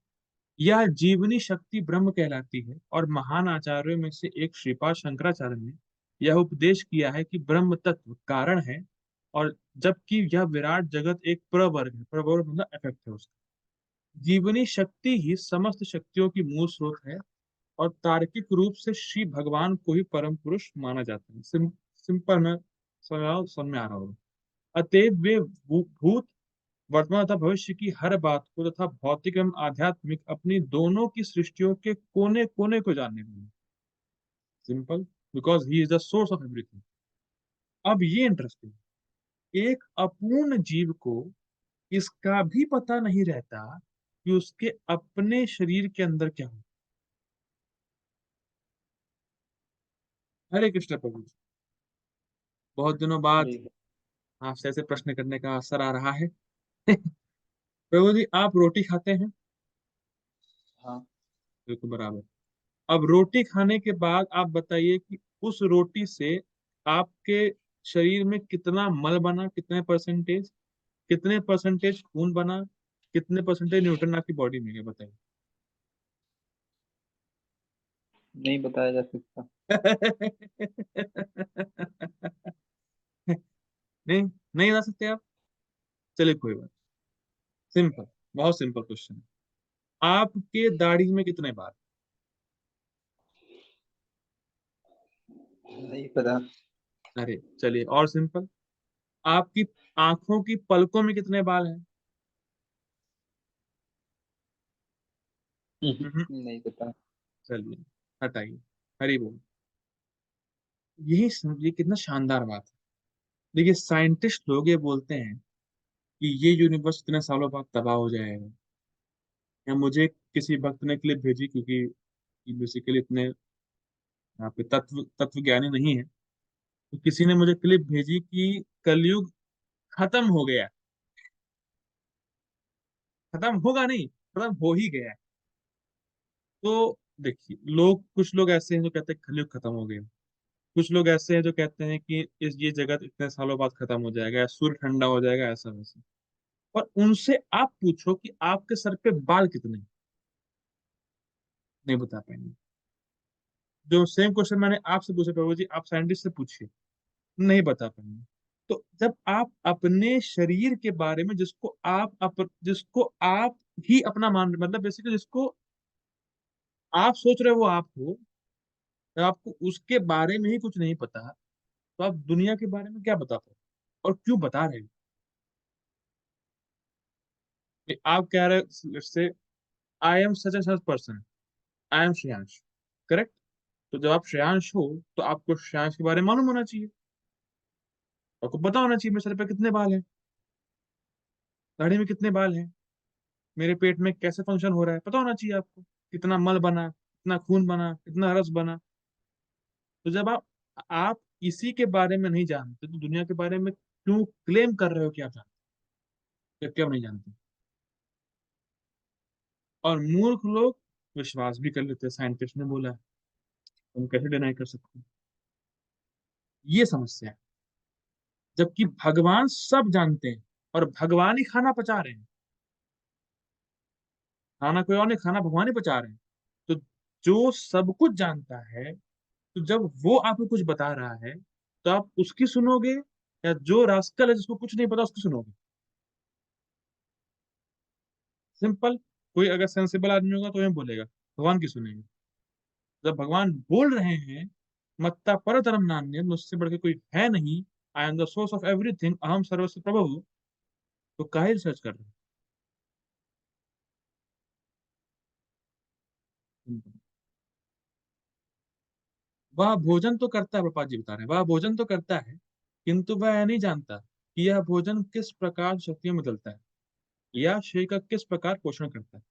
यह जीवनी शक्ति ब्रह्म कहलाती है, और महान आचार्यों में से एक श्रीपाद शंकराचार्य ने यह उपदेश किया है कि ब्रह्म तत्व कारण है, और जबकि यह विराट जगत एक प्रवर्ग है, प्रवर्ग मतलब इफेक्ट है उसका। जीवनी शक्ति ही समस्त शक्तियों की मूल स्रोत है, और तार्किक रूप से श्री भगवान को ही परम पुरुष माना जाता है। सिंपल में समझ में आ रहा होगा। अतएव वे भूत, वर्तमान तथा भविष्य की हर बात को तथा भौतिक एवं आध्यात्मिक अपनी दोनों की सृष्टियों के कोने कोने को जानने वाले, simple, because he is the source of everything. अब ये इंटरेस्टिंग, एक अपूर्ण जीव को इसका भी पता नहीं रहता कि उसके अपने शरीर के अंदर क्या हो। हरे कृष्ण प्रभु जी, बहुत दिनों बाद
जी।
आपसे ऐसे प्रश्न करने का अवसर आ रहा है। प्रभु जी, आप रोटी खाते हैं?
हाँ।
बिल्कुल बराबर। अब रोटी खाने के बाद आप बताइए कि उस रोटी से आपके शरीर में कितना मल बना, कितने परसेंटेज, कितने परसेंटेज खून बना, कितने परसेंटेज न्यूट्रन आपकी बॉडी में है, बताइए।
नहीं बताया जा सकता।
नहीं, नहीं बता सकते आप? चलिए कोई बात। सिंपल, बहुत सिंपल क्वेश्चन। आपके दाढ़ी में कितने बाल?
नहीं पता।
अरे चलिए, और सिंपल, आपकी आंखों की पलकों में कितने बाल हैं? हम्म,
नहीं पता।
चलिए, हटाइए। हरी बोल। यही समझिए कितना शानदार बात है। देखिए, साइंटिस्ट लोग ये बोलते हैं कि ये यूनिवर्स इतने सालों बाद तबाह हो जाएगा, या मुझे किसी भक्त ने क्लिप भेजी, क्योंकि बेसिकली इतने यहाँ पे तत्व तत्व ज्ञानी नहीं है, तो किसी ने मुझे क्लिप भेजी कि कलयुग खत्म हो गया। खत्म होगा नहीं, खत्म हो ही गया है। तो देखिए, कुछ लोग ऐसे हैं जो कहते हैं कलयुग खत्म हो गया। कुछ लोग ऐसे हैं जो कहते हैं कि इस ये जगत इतने सालों बाद खत्म हो जाएगा, या सूर्य ठंडा हो जाएगा, ऐसा वैसा। और उनसे आप पूछो कि आपके सर पे बाल कितने हैं, नहीं बता पाएंगे। जो सेम क्वेश्चन मैंने आपसे पूछा, प्रभु जी आप साइंटिस्ट से पूछिए, नहीं बता पाएंगे। तो जब आप अपने शरीर के बारे में, जिसको आप ही अपना मान, मतलब बेसिकली जिसको आप सोच रहे हो वो आप हो, जब आपको उसके बारे में ही कुछ नहीं पता, तो आप दुनिया के बारे में क्या बता पाओ, और क्यों बता रहे हो? कि आप कह रहे हो से I am such and such person, I am Shreyansh, correct? तो जब आप श्रेयांश हो, तो आपको श्रेयांश के बारे में मालूम होना चाहिए। आपको पता होना चाहिए मेरे सर पे कितने बाल हैं, दाढ़ी में कितने बाल हैं, मेरे पेट में कैसे फंक्शन हो रहा है, पता होना चाहिए आपको। कितना मल बना, कितना खून बना, कितना रस बना। तो जब आप इसी के बारे में नहीं जानते, तो दुनिया के बारे में क्यों क्लेम कर रहे हो कि आप जानते हो, जबकि आप नहीं जानते? और मूर्ख लोग विश्वास भी कर लेते हैं, साइंटिस्ट ने बोला है, तुम कैसे डिनाई कर सकते हो? ये समस्या है। जबकि भगवान सब जानते हैं, और भगवान ही खाना पचा रहे हैं। खाना कोई और नहीं, खाना भगवान ही पचा रहे हैं। तो जो सब कुछ जानता है, तो जब वो आपको कुछ बता रहा है, तो आप उसकी सुनोगे, या जो रास्कल है जिसको कुछ नहीं पता उसकी सुनोगे? सिंपल। कोई अगर सेंसिबल आदमी होगा तो ये बोलेगा भगवान की सुनेंगे। जब भगवान बोल रहे हैं, मत्ता परतरम नान्य, मुझसे बढ़ के कोई है नहीं, I am the source of everything, अहम सर्वस्व प्रभु, तो काहे रिसर्च कर रहे हैं? वह भोजन तो करता है, पापा जी बता रहे हैं, वह भोजन तो करता है, किंतु वह यह नहीं जानता कि यह भोजन किस प्रकार शक्तियों में बदलता है, या शरीर का किस प्रकार पोषण करता है।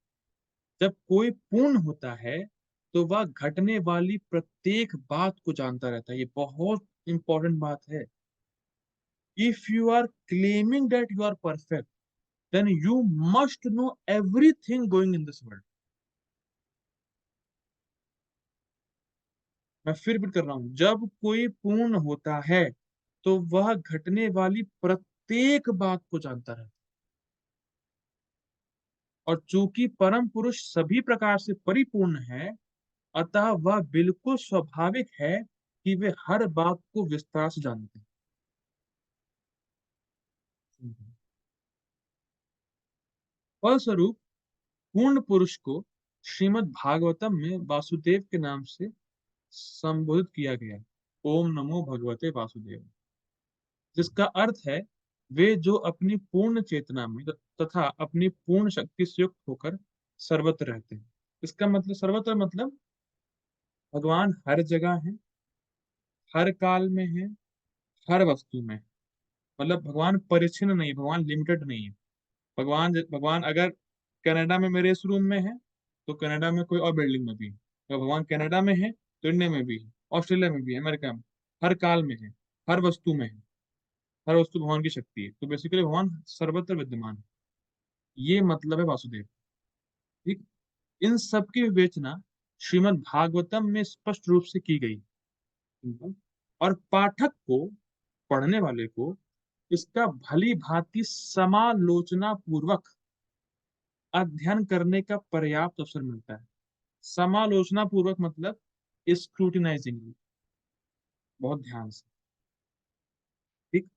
जब कोई पूर्ण होता है, तो वह घटने वाली प्रत्येक बात को जानता रहता है। ये बहुत इंपॉर्टेंट बात है। If you are claiming that you are perfect, then you must know everything going in this world. मैं फिर रिपीट कर रहा हूं, जब कोई पूर्ण होता है, तो वह घटने वाली प्रत्येक बात को जानता है। और चूंकि परम पुरुष सभी प्रकार से परिपूर्ण है, अतः वह बिल्कुल स्वाभाविक है कि वे हर बात को विस्तार से जानते हैं। फलस्वरूप पूर्ण पुरुष को श्रीमद् भागवतम में वासुदेव के नाम से संबोधित किया गया है। ओम नमो भगवते वासुदेव, जिसका अर्थ है वे जो अपनी पूर्ण चेतना में तथा अपनी पूर्ण शक्ति से युक्त होकर सर्वत्र रहते हैं। इसका मतलब, सर्वत्र मतलब भगवान हर जगह है, हर काल में है, हर वस्तु में है। मतलब भगवान परिच्छिन्न नहीं है, भगवान लिमिटेड नहीं है। भगवान अगर कनाडा में मेरे इस रूम में है, तो कनाडा में कोई और बिल्डिंग में भी है। अगर भगवान कनाडा में है, तो इंडिया में भी है, ऑस्ट्रेलिया में भी है, अमेरिका में, हर काल में है, हर वस्तु में है। हर वस्तु भगवान की शक्ति है, तो बेसिकली भगवान सर्वत्र विद्यमान है। ये मतलब है वासुदेव। ठीक। इन सब की विवेचना श्रीमद् भागवतम में स्पष्ट रूप से की गई। और पाठक को, पढ़ने वाले को, इसका भली भांति समालोचना पूर्वक अध्ययन करने का पर्याप्त अवसर मिलता है। समालोचना पूर्वक मतलब स्क्रूटिनाइजिंग, बहुत ध्यान से। ठीक।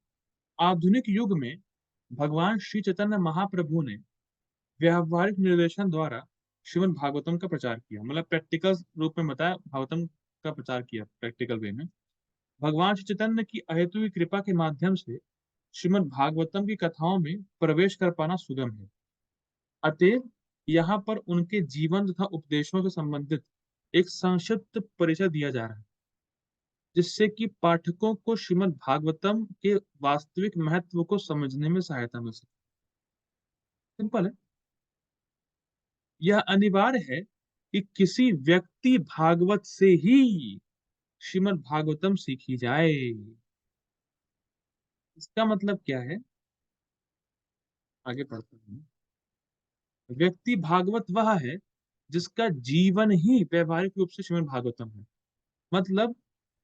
आधुनिक युग में भगवान श्री चैतन्य महाप्रभु ने व्यावहारिक निर्देशन द्वारा श्रीमद् भागवतम का प्रचार किया, मतलब प्रैक्टिकल रूप में बताया, भागवतम का प्रचार किया प्रैक्टिकल वे में। भगवान श्री चैतन्य की अहेतुकी कृपा के माध्यम से श्रीमद् भागवतम की कथाओं में प्रवेश कर पाना सुगम है। अतएव यहाँ पर उनके जीवन तथा उपदेशों से संबंधित एक संक्षिप्त परिचय दिया जा रहा है, जिससे कि पाठकों को श्रीमद् भागवतम के वास्तविक महत्व को समझने में सहायता मिल सके। सिंपल है। यह अनिवार्य है कि किसी व्यक्ति भागवत से ही श्रीमद् भागवतम सीखी जाए। इसका मतलब क्या है? आगे पढ़ते हैं। व्यक्ति भागवत वह है जिसका जीवन ही व्यवहारिक रूप से श्रीमद् भागवतम है। मतलब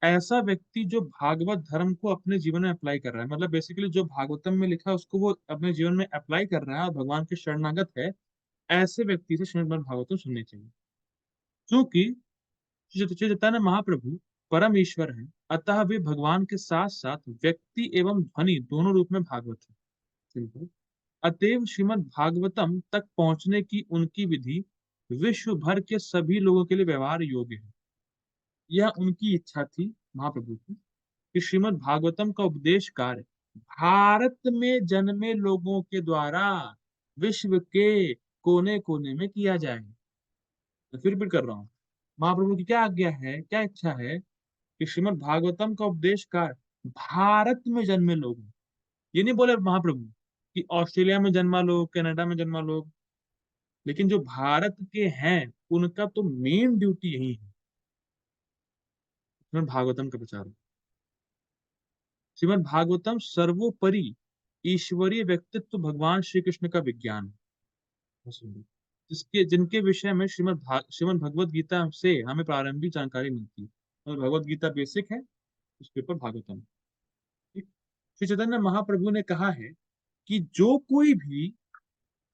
ऐसा व्यक्ति जो भागवत धर्म को अपने जीवन में अप्लाई कर रहा है, मतलब बेसिकली जो भागवतम में लिखा है उसको वो अपने जीवन में अप्लाई कर रहा है और भगवान के शरणागत है, ऐसे व्यक्ति से श्रीमद् भागवतम सुननी चाहिए। क्योंकि श्री चैतन्य महाप्रभु परम ईश्वर है, अतः वे भगवान के साथ साथ व्यक्ति एवं ध्वनि दोनों रूप में भागवत है। सिंपल। अतएव श्रीमद् भागवतम तक पहुंचने की उनकी विधि विश्व भर के सभी लोगों के लिए व्यवहार योग्य है। यह उनकी इच्छा थी, महाप्रभु की, कि श्रीमद् भागवतम का उपदेश कार्य भारत में जन्मे लोगों के द्वारा विश्व के कोने कोने में किया जाए। मैं फिर भी कर रहा हूँ। महाप्रभु की क्या आज्ञा है, क्या इच्छा है? कि श्रीमद् भागवतम का उपदेश कार्य भारत में जन्मे लोग, ये नहीं बोले महाप्रभु कि ऑस्ट्रेलिया में जन्मा लोग, कनाडा में जन्मा लोग, लेकिन जो भारत के हैं उनका तो मेन ड्यूटी यही है, श्रीमद् भागवतम का प्रचार। श्रीमद् भागवतम सर्वोपरि ईश्वरीय व्यक्तित्व भगवान श्री कृष्ण का विज्ञान है। जिसके जिनके विषय में श्रीमद् भगवत गीता से हमें प्रारंभिक जानकारी मिलती है। और भगवत गीता बेसिक है, उसके ऊपर भागवतम। ठीक? श्री चैतन्य महाप्रभु ने कहा है कि जो कोई भी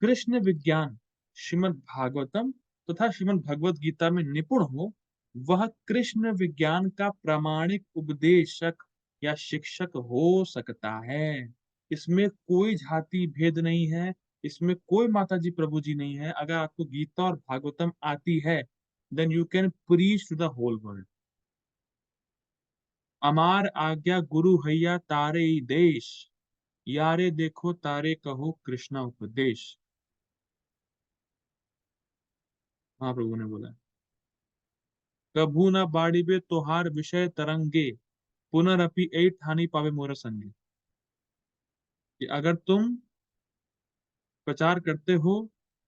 कृष्ण विज्ञान, श्रीमद् भागवतम तथा श्रीमद् भगवत गीता में निपुण हो, वह कृष्ण विज्ञान का प्रामाणिक उपदेशक या शिक्षक हो सकता है। इसमें कोई जाति भेद नहीं है, इसमें कोई माता जी प्रभु जी नहीं है। अगर आपको गीता और भागवतम आती है, then you can preach to the whole world. अमार आज्ञा गुरु हैया तारे देश, यारे देखो तारे कहो कृष्णा उपदेश, महाप्रभु ने बोला। कभू न बाड़ीबे तोहार विषय तरंगे, पुनरअपि ऐ ठानी पावे मोर संगे। कि अगर तुम प्रचार करते हो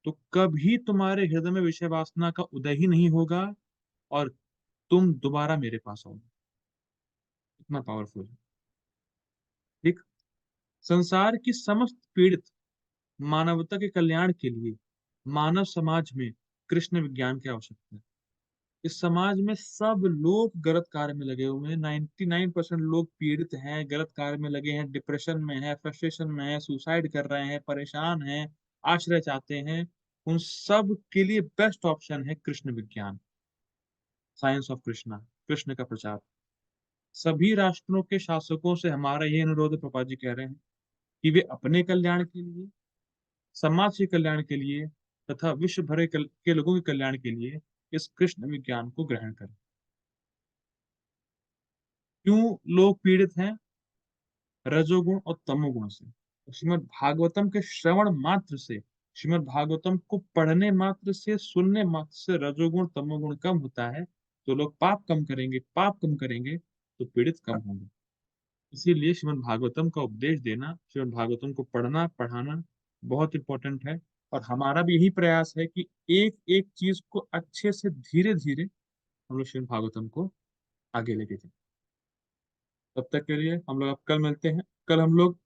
तो कभी तुम्हारे हृदय में विषय वासना का उदय ही नहीं होगा और तुम दोबारा मेरे पास आओगे। इतना पावरफुल है। ठीक। संसार की समस्त पीड़ित मानवता के कल्याण के लिए मानव समाज में कृष्ण विज्ञान की आवश्यकता है। इस समाज में सब लोग गलत कार्य में लगे हुए हैं। 99% लोग पीड़ित हैं, गलत कार्य में लगे हैं, डिप्रेशन में है, फ्रस्ट्रेशन में है, सुसाइड कर रहे हैं, परेशान हैं, आश्रय चाहते हैं। उन सब के लिए बेस्ट ऑप्शन है कृष्ण विज्ञान, साइंस ऑफ कृष्णा, कृष्ण का प्रचार। सभी राष्ट्रों के शासकों से हमारा ये अनुरोध है, प्रभुपाद जी कह रहे हैं, कि वे अपने कल्याण के लिए, समाज के कल्याण के लिए तथा विश्व भर के लोगों के कल्याण के लिए इस कृष्ण विज्ञान को ग्रहण करें। क्यों लोग पीड़ित हैं? रजोगुण और तमोगुण से। तो श्रीमद् भागवतम के श्रवण मात्र से, श्रीमद् भागवतम को पढ़ने मात्र से, सुनने मात्र से रजोगुण तमोगुण कम होता है, तो लोग पाप कम करेंगे, पाप कम करेंगे तो पीड़ित कम होंगे। इसीलिए श्रीमद् भागवतम का उपदेश देना, श्रीमद् भागवतम को पढ़ना पढ़ाना बहुत इंपॉर्टेंट है। और हमारा भी यही प्रयास है कि एक एक चीज को अच्छे से धीरे धीरे हम लोग श्रीमद् भागवतम को आगे लेके जाए। तब तक के लिए हम लोग अब कल मिलते हैं। कल हम लोग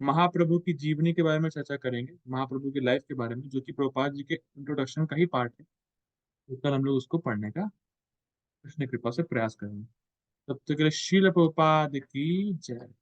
महाप्रभु की जीवनी के बारे में चर्चा करेंगे, महाप्रभु की लाइफ के बारे में, जो कि प्रभुपाद जी के इंट्रोडक्शन का ही पार्ट है। तो कल हम लोग उसको पढ़ने का कृष्ण कृपा से प्रयास करेंगे। तब तक के लिए शील प्रभुपाद की जय।